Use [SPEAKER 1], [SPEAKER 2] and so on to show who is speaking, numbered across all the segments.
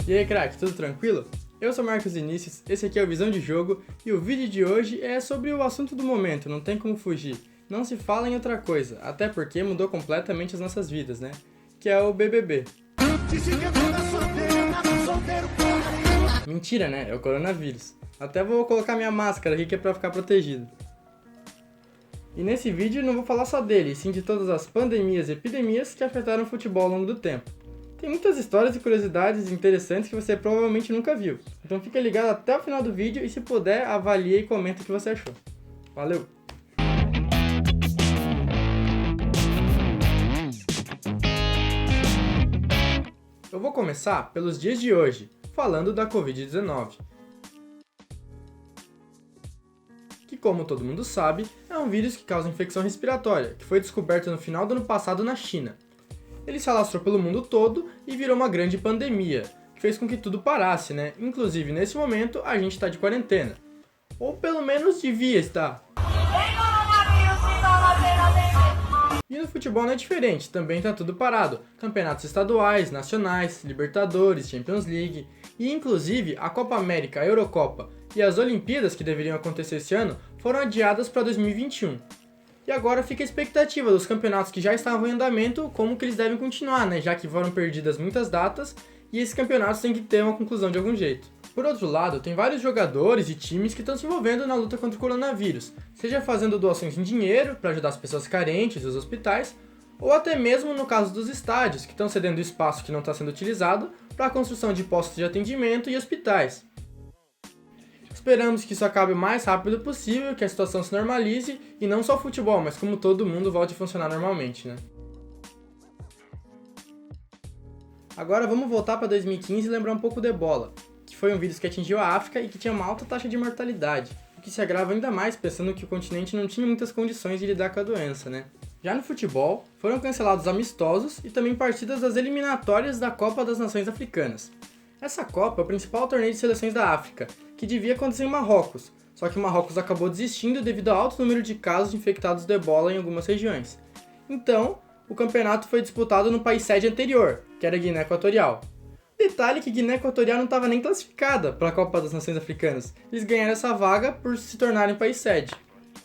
[SPEAKER 1] E aí, craque, tudo tranquilo? Eu sou Marcos Vinícius, esse aqui é o Visão de Jogo e o vídeo de hoje é sobre o assunto do momento, não tem como fugir. Não se fala em outra coisa, até porque mudou completamente as nossas vidas, né? Que é o BBB. Mentira, né? É o coronavírus. Até vou colocar minha máscara aqui que é pra ficar protegido. E nesse vídeo não vou falar só dele, sim de todas as pandemias e epidemias que afetaram o futebol ao longo do tempo. Tem muitas histórias e curiosidades interessantes que você provavelmente nunca viu. Então fica ligado até o final do vídeo e se puder, avalie e comenta o que você achou. Valeu! Eu vou começar pelos dias de hoje, falando da Covid-19. Que, como todo mundo sabe, é um vírus que causa infecção respiratória, que foi descoberto no final do ano passado na China. Ele se alastrou pelo mundo todo e virou uma grande pandemia, que fez com que tudo parasse, né? Inclusive, nesse momento, a gente está de quarentena. Ou pelo menos devia estar. E no futebol não é diferente, também está tudo parado. Campeonatos estaduais, nacionais, Libertadores, Champions League e inclusive a Copa América, a Eurocopa e as Olimpíadas que deveriam acontecer esse ano foram adiadas para 2021. E agora fica a expectativa dos campeonatos que já estavam em andamento, como que eles devem continuar, né? Já que foram perdidas muitas datas e esses campeonatos têm que ter uma conclusão de algum jeito. Por outro lado, tem vários jogadores e times que estão se envolvendo na luta contra o coronavírus, seja fazendo doações em dinheiro para ajudar as pessoas carentes e os hospitais, ou até mesmo no caso dos estádios, que estão cedendo espaço que não está sendo utilizado para a construção de postos de atendimento e hospitais. Esperamos que isso acabe o mais rápido possível, que a situação se normalize, e não só o futebol, mas como todo mundo volte a funcionar normalmente, né? Agora vamos voltar para 2015 e lembrar um pouco do Ebola, que foi um vírus que atingiu a África e que tinha uma alta taxa de mortalidade, o que se agrava ainda mais pensando que o continente não tinha muitas condições de lidar com a doença, né? Já no futebol, foram cancelados amistosos e também partidas das eliminatórias da Copa das Nações Africanas. Essa Copa é o principal torneio de seleções da África, que devia acontecer em Marrocos, só que Marrocos acabou desistindo devido ao alto número de casos infectados de Ebola em algumas regiões. Então, o campeonato foi disputado no país sede anterior, que era Guiné Equatorial. Detalhe que Guiné Equatorial não estava nem classificada para a Copa das Nações Africanas, eles ganharam essa vaga por se tornarem país sede.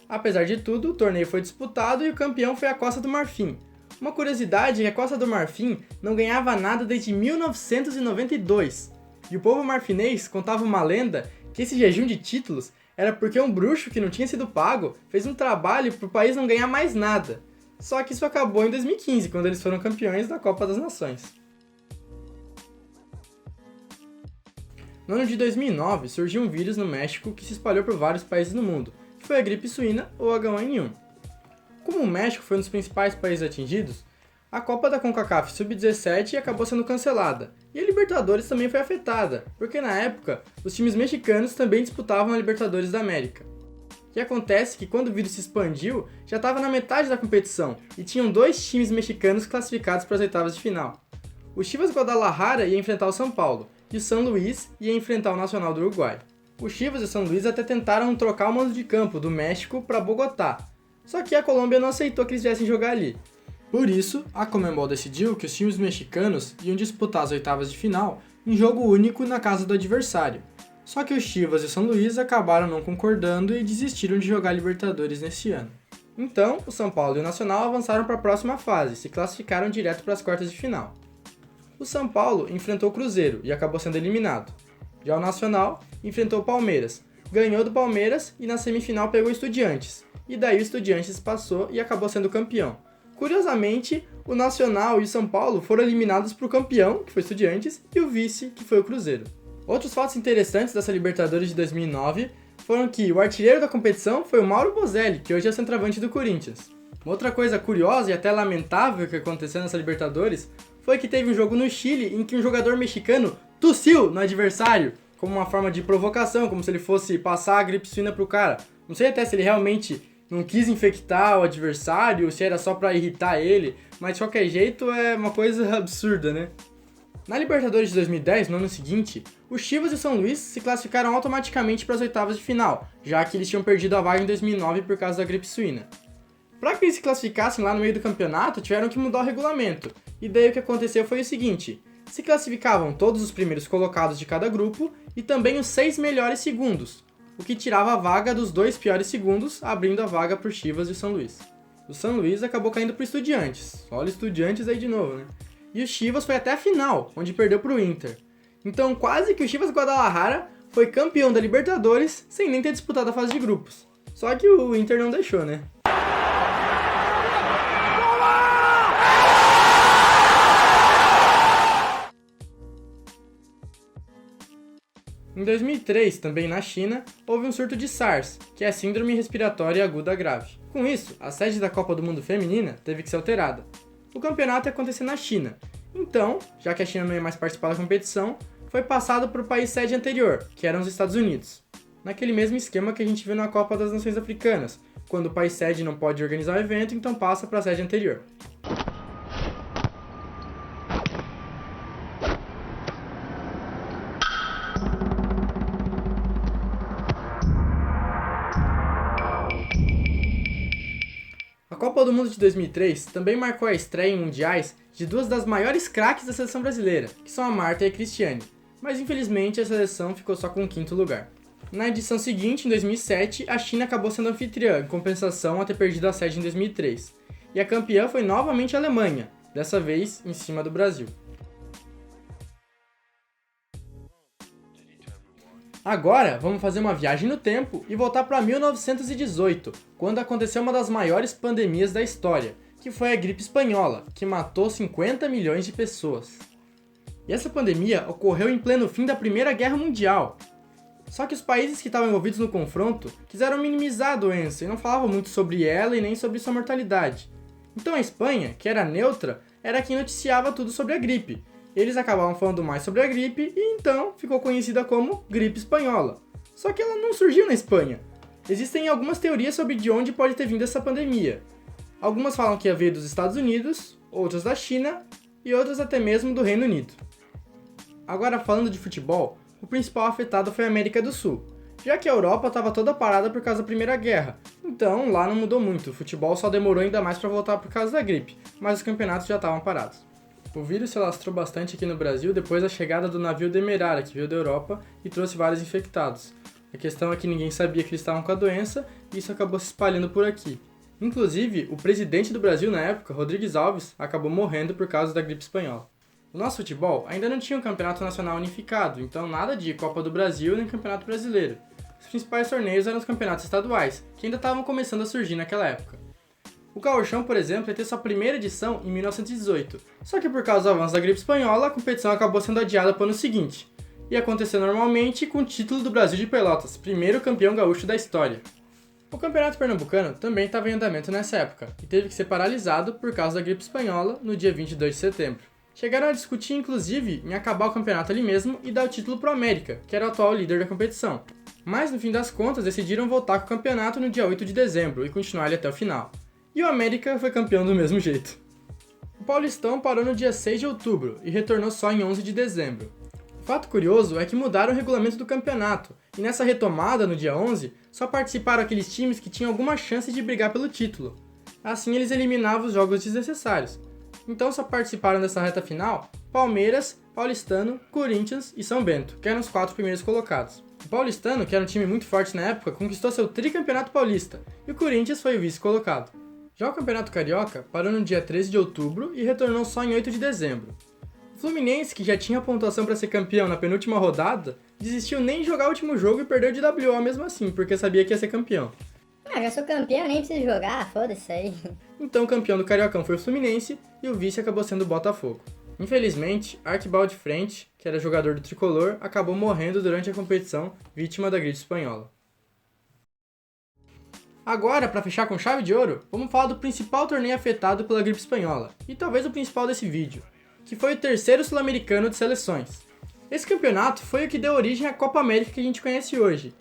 [SPEAKER 1] Apesar de tudo, o torneio foi disputado e o campeão foi a Costa do Marfim. Uma curiosidade é que a Costa do Marfim não ganhava nada desde 1992. E o povo marfinês contava uma lenda que esse jejum de títulos era porque um bruxo que não tinha sido pago fez um trabalho para o país não ganhar mais nada. Só que isso acabou em 2015, quando eles foram campeões da Copa das Nações. No ano de 2009, surgiu um vírus no México que se espalhou por vários países no mundo, que foi a gripe suína ou H1N1. Como o México foi um dos principais países atingidos, a Copa da CONCACAF Sub-17 acabou sendo cancelada, e a Libertadores também foi afetada, porque na época, os times mexicanos também disputavam a Libertadores da América. O que acontece é que quando o vírus se expandiu, já estava na metade da competição, e tinham 2 times mexicanos classificados para as oitavas de final. O Chivas Guadalajara ia enfrentar o São Paulo, e o São Luís ia enfrentar o Nacional do Uruguai. O Chivas e o São Luís até tentaram trocar o mando de campo do México para Bogotá, só que a Colômbia não aceitou que eles viessem jogar ali. Por isso, a Conmebol decidiu que os times mexicanos iam disputar as oitavas de final em jogo único na casa do adversário. Só que os Chivas e o São Luís acabaram não concordando e desistiram de jogar Libertadores nesse ano. Então, o São Paulo e o Nacional avançaram para a próxima fase e se classificaram direto para as quartas de final. O São Paulo enfrentou o Cruzeiro e acabou sendo eliminado. Já o Nacional enfrentou o Palmeiras, ganhou do Palmeiras e na semifinal pegou o Estudiantes. E daí o Estudiantes passou e acabou sendo campeão. Curiosamente, o Nacional e o São Paulo foram eliminados para o campeão, que foi o Estudiantes, e o vice, que foi o Cruzeiro. Outros fatos interessantes dessa Libertadores de 2009 foram que o artilheiro da competição foi o Mauro Bozelli, que hoje é centroavante do Corinthians. Uma outra coisa curiosa e até lamentável que aconteceu nessa Libertadores foi que teve um jogo no Chile em que um jogador mexicano tossiu no adversário, como uma forma de provocação, como se ele fosse passar a gripe suína pro cara. Não sei até se ele realmente não quis infectar o adversário, se era só pra irritar ele, mas de qualquer jeito é uma coisa absurda, né? Na Libertadores de 2010, no ano seguinte, os Chivas e o São Luís se classificaram automaticamente para as oitavas de final, já que eles tinham perdido a vaga em 2009 por causa da gripe suína. Para que eles se classificassem lá no meio do campeonato, tiveram que mudar o regulamento, e daí o que aconteceu foi o seguinte: Se classificavam todos os primeiros colocados de cada grupo e também os 6 melhores segundos, o que tirava a vaga dos 2 piores segundos, abrindo a vaga para o Chivas e o São Luís. O São Luís acabou caindo para o Estudiantes, olha o Estudiantes aí de novo, né? E o Chivas foi até a final, onde perdeu para o Inter. Então quase que o Chivas Guadalajara foi campeão da Libertadores sem nem ter disputado a fase de grupos. Só que o Inter não deixou, né? Em 2003, também na China, houve um surto de SARS, que é a Síndrome Respiratória Aguda Grave. Com isso, a sede da Copa do Mundo Feminina teve que ser alterada. O campeonato ia acontecer na China, então, já que a China não ia mais participar da competição, foi passado para o país sede anterior, que eram os Estados Unidos. Naquele mesmo esquema que a gente viu na Copa das Nações Africanas, quando o país sede não pode organizar o evento, então passa para a sede anterior. A Copa do Mundo de 2003 também marcou a estreia em mundiais de duas das maiores craques da seleção brasileira, que são a Marta e a Cristiane, mas infelizmente a seleção ficou só com o 5º lugar. Na edição seguinte, em 2007, a China acabou sendo anfitriã, em compensação a ter perdido a sede em 2003, e a campeã foi novamente a Alemanha, dessa vez em cima do Brasil. Agora, vamos fazer uma viagem no tempo e voltar para 1918, quando aconteceu uma das maiores pandemias da história, que foi a gripe espanhola, que matou 50 milhões de pessoas. E essa pandemia ocorreu em pleno fim da Primeira Guerra Mundial. Só que os países que estavam envolvidos no confronto quiseram minimizar a doença e não falavam muito sobre ela e nem sobre sua mortalidade. Então a Espanha, que era neutra, era quem noticiava tudo sobre a gripe. Eles acabavam falando mais sobre a gripe e então ficou conhecida como gripe espanhola. Só que ela não surgiu na Espanha. Existem algumas teorias sobre de onde pode ter vindo essa pandemia. Algumas falam que veio dos Estados Unidos, outras da China e outras até mesmo do Reino Unido. Agora falando de futebol, o principal afetado foi a América do Sul, já que a Europa estava toda parada por causa da Primeira Guerra. Então lá não mudou muito, o futebol só demorou ainda mais para voltar por causa da gripe, mas os campeonatos já estavam parados. O vírus se alastrou bastante aqui no Brasil depois da chegada do navio Demerara, que veio da Europa e trouxe vários infectados. A questão é que ninguém sabia que eles estavam com a doença e isso acabou se espalhando por aqui. Inclusive, o presidente do Brasil na época, Rodrigues Alves, acabou morrendo por causa da gripe espanhola. O nosso futebol ainda não tinha um campeonato nacional unificado, então nada de Copa do Brasil nem Campeonato Brasileiro. Os principais torneios eram os campeonatos estaduais, que ainda estavam começando a surgir naquela época. O Gauchão, por exemplo, ia ter sua primeira edição em 1918, só que por causa do avanço da gripe espanhola, a competição acabou sendo adiada para o ano seguinte. Ia acontecer normalmente com o título do Brasil de Pelotas, primeiro campeão gaúcho da história. O Campeonato Pernambucano também estava em andamento nessa época, e teve que ser paralisado por causa da gripe espanhola no dia 22 de setembro. Chegaram a discutir inclusive em acabar o campeonato ali mesmo e dar o título pro América, que era o atual líder da competição. Mas no fim das contas decidiram voltar com o campeonato no dia 8 de dezembro e continuar ele até o final. E o América foi campeão do mesmo jeito. O Paulistão parou no dia 6 de outubro e retornou só em 11 de dezembro. O fato curioso é que mudaram o regulamento do campeonato, e nessa retomada, no dia 11, só participaram aqueles times que tinham alguma chance de brigar pelo título. Assim eles eliminavam os jogos desnecessários. Então só participaram dessa reta final Palmeiras, Paulistano, Corinthians e São Bento, que eram os 4 primeiros colocados. O Paulistano, que era um time muito forte na época, conquistou seu tricampeonato paulista, e o Corinthians foi o vice-colocado. Já o Campeonato Carioca parou no dia 13 de outubro e retornou só em 8 de dezembro. O Fluminense, que já tinha pontuação para ser campeão na penúltima rodada, desistiu nem de jogar o último jogo e perdeu de WO mesmo assim, porque sabia que ia ser campeão.
[SPEAKER 2] Já sou campeão, nem preciso jogar, foda-se aí.
[SPEAKER 1] Então o campeão do Cariocão foi o Fluminense e o vice acabou sendo o Botafogo. Infelizmente, Arquibaldi Frente, que era jogador do Tricolor, acabou morrendo durante a competição, vítima da gripe espanhola. Agora, para fechar com chave de ouro, vamos falar do principal torneio afetado pela gripe espanhola, e talvez o principal desse vídeo, que foi o terceiro sul-americano de seleções. Esse campeonato foi o que deu origem à Copa América que a gente conhece hoje,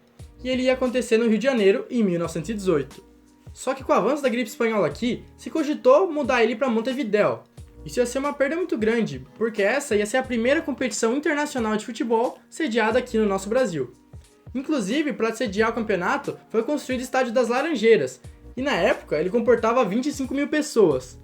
[SPEAKER 1] e ele ia acontecer no Rio de Janeiro em 1918. Só que com o avanço da gripe espanhola aqui, se cogitou mudar ele para Montevidéu. Isso ia ser uma perda muito grande, porque essa ia ser a primeira competição internacional de futebol sediada aqui no nosso Brasil. Inclusive, para sediar o campeonato, foi construído o Estádio das Laranjeiras, e na época ele comportava 25 mil pessoas.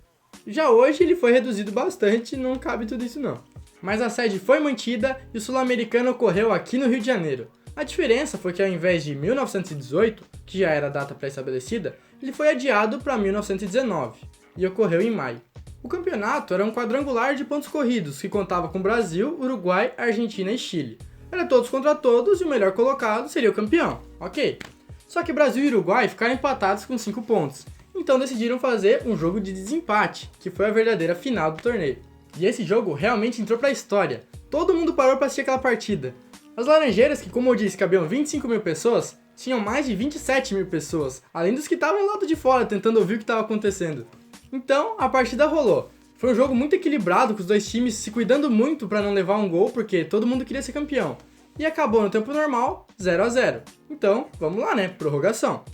[SPEAKER 1] Já hoje ele foi reduzido bastante, não cabe tudo isso não. mas a sede foi mantida e o Sul-Americano ocorreu aqui no Rio de Janeiro. A diferença foi que ao invés de 1918, que já era a data pré-estabelecida, ele foi adiado para 1919 e ocorreu em maio. O campeonato era um quadrangular de pontos corridos que contava com Brasil, Uruguai, Argentina e Chile. Era todos contra todos e o melhor colocado seria o campeão, ok? Só que Brasil e Uruguai ficaram empatados com 5 pontos, então decidiram fazer um jogo de desempate, que foi a verdadeira final do torneio. E esse jogo realmente entrou para a história. Todo mundo parou para assistir aquela partida. As Laranjeiras, que como eu disse cabiam 25 mil pessoas, tinham mais de 27 mil pessoas, além dos que estavam lá lado de fora tentando ouvir o que estava acontecendo. Então, a partida rolou. Foi um jogo muito equilibrado, com os dois times se cuidando muito para não levar um gol, porque todo mundo queria ser campeão. E acabou no tempo normal, 0 a 0. Então, vamos lá, né? Prorrogação.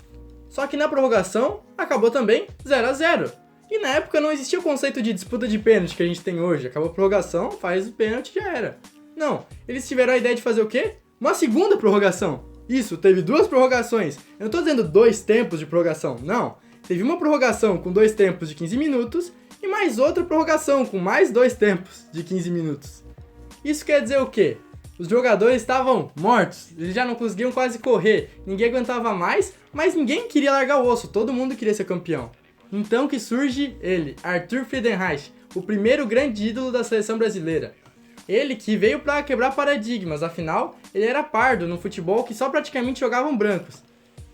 [SPEAKER 1] Só que na prorrogação, acabou também 0 a 0. E na época não existia o conceito de disputa de pênalti que a gente tem hoje. Acabou a prorrogação, faz o pênalti e já era. Não, eles tiveram a ideia de fazer o quê? Uma segunda prorrogação. Isso, teve 2 prorrogações. Eu não tô dizendo 2 tempos de prorrogação, não. Teve uma prorrogação com 2 tempos de 15 minutos e mais outra prorrogação com mais 2 tempos de 15 minutos. Isso quer dizer o quê? Os jogadores estavam mortos, eles já não conseguiam quase correr, ninguém aguentava mais, mas ninguém queria largar o osso, todo mundo queria ser campeão. Então que surge ele, Arthur Friedenreich, o primeiro grande ídolo da seleção brasileira. Ele que veio para quebrar paradigmas, afinal, ele era pardo no futebol que só praticamente jogavam brancos.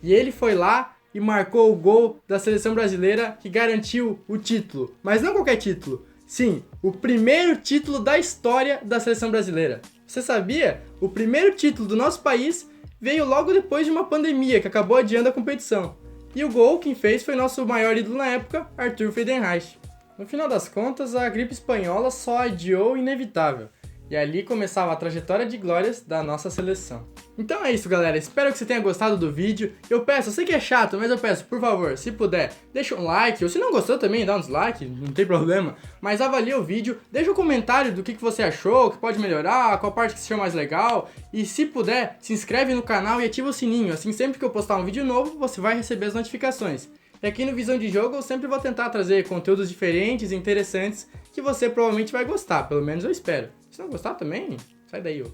[SPEAKER 1] E ele foi lá e marcou o gol da seleção brasileira que garantiu o título. Mas não qualquer título, sim, o primeiro título da história da seleção brasileira. Você sabia? O primeiro título do nosso país veio logo depois de uma pandemia que acabou adiando a competição. E o gol quem fez foi nosso maior ídolo na época, Arthur Friedenreich. No final das contas, a gripe espanhola só adiou o inevitável. E ali começava a trajetória de glórias da nossa seleção. Então é isso, galera. Espero que você tenha gostado do vídeo. Eu sei que é chato, mas eu peço, por favor, se puder, deixa um like. Ou se não gostou também, dá um dislike, não tem problema. Mas avalia o vídeo, deixa um comentário do que você achou, o que pode melhorar, qual parte que você achou mais legal. E se puder, se inscreve no canal e ativa o sininho. Assim, sempre que eu postar um vídeo novo, você vai receber as notificações. E aqui no Visão de Jogo eu sempre vou tentar trazer conteúdos diferentes e interessantes que você provavelmente vai gostar, pelo menos eu espero. Se não gostar também, sai daí, ó.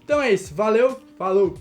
[SPEAKER 1] Então é isso, valeu, falou!